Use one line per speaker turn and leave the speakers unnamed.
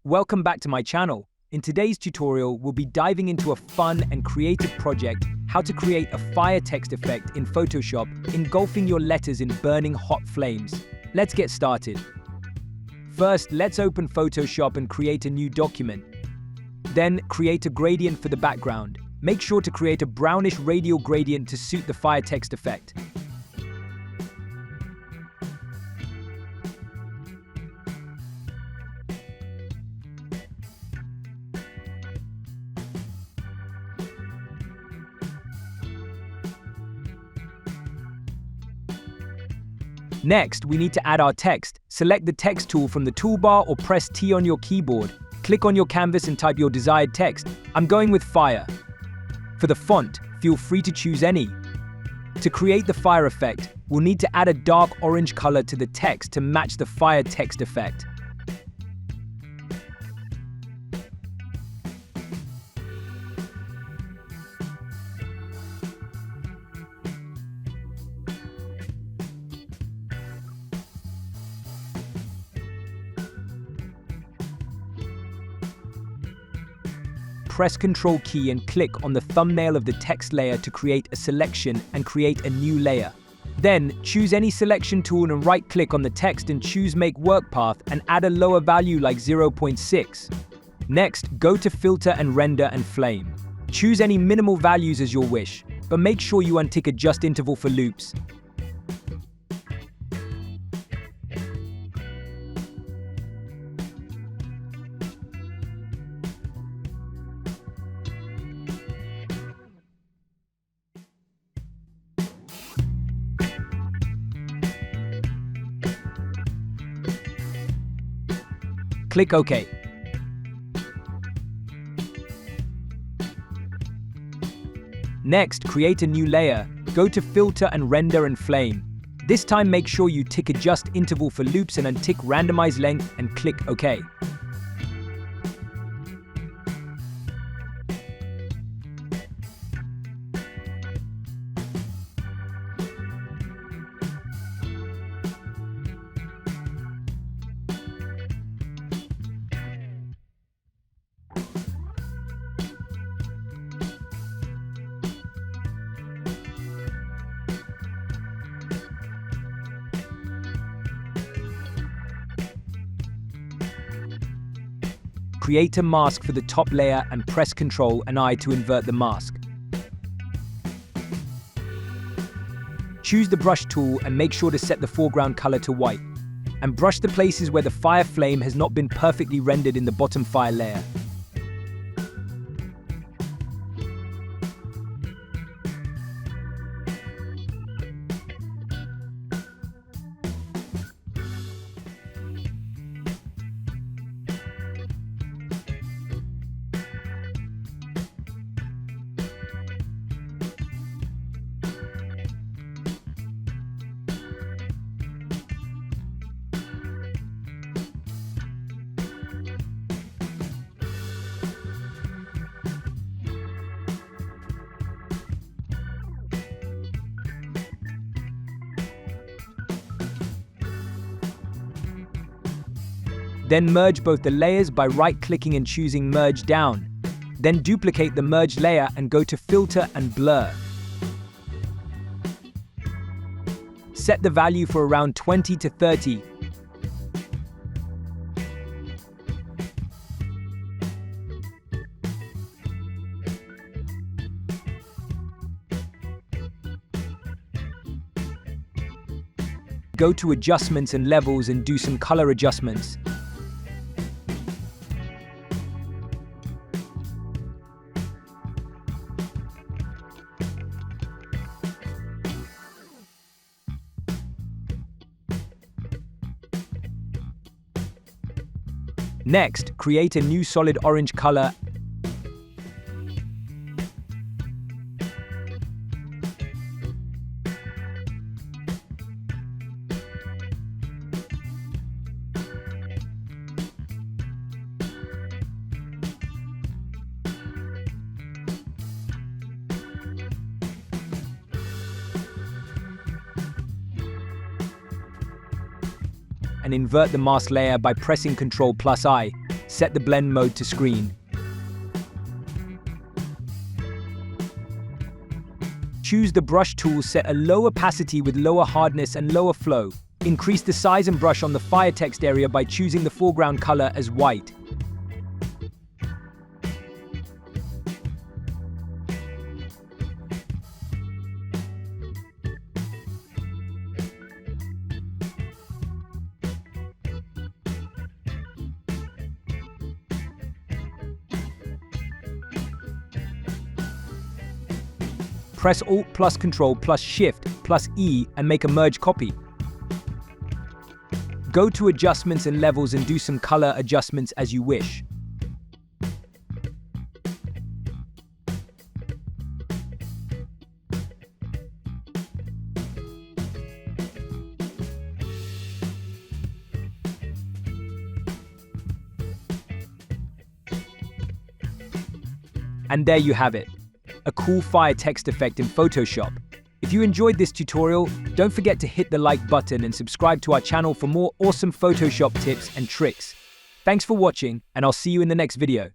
Welcome back to my channel. In today's tutorial, we'll be diving into a fun and creative project, how to create a fire text effect in Photoshop, engulfing your letters in burning hot flames. Let's get started. First, let's open Photoshop and create a new document. Then, create a gradient for the background. Make sure to create a brownish radial gradient to suit the fire text effect. Next, we need to add our text. Select the text tool from the toolbar or press T on your keyboard. Click on your canvas and type your desired text. I'm going with fire. For the font, feel free to choose any. To create the fire effect, we'll need to add a dark orange color to the text to match the fire text effect. Press Ctrl key and click on the thumbnail of the text layer to create a selection and create a new layer. Then, choose any selection tool and right-click on the text and choose Make Work Path and add a lower value like 0.6. Next, go to Filter and Render and Flame. Choose any minimal values as your wish, but make sure you untick Adjust Interval for loops. Click OK. Next, create a new layer. Go to Filter and Render and Flame. This time make sure you tick Adjust Interval for loops and untick Randomize Length and click OK. Create a mask for the top layer and press Ctrl and I to invert the mask. Choose the brush tool and make sure to set the foreground color to white. And brush the places where the fire flame has not been perfectly rendered in the bottom fire layer. Then merge both the layers by right-clicking and choosing Merge Down. Then duplicate the merged layer and go to Filter and Blur. Set the value for around 20 to 30. Go to Adjustments and Levels and do some color adjustments. Next, create a new solid orange color. and invert the mask layer by pressing Ctrl+I. set the blend mode to screen. Choose the brush tool, set a low opacity with lower hardness and lower flow. Increase the size and brush on the fire text area by choosing the foreground color as white. Press Alt plus Control plus Shift plus E and make a merge copy. Go to Adjustments and Levels and do some color adjustments as you wish. And there you have it. A cool fire text effect in Photoshop. If you enjoyed this tutorial, don't forget to hit the like button and subscribe to our channel for more awesome Photoshop tips and tricks. Thanks for watching, and I'll see you in the next video.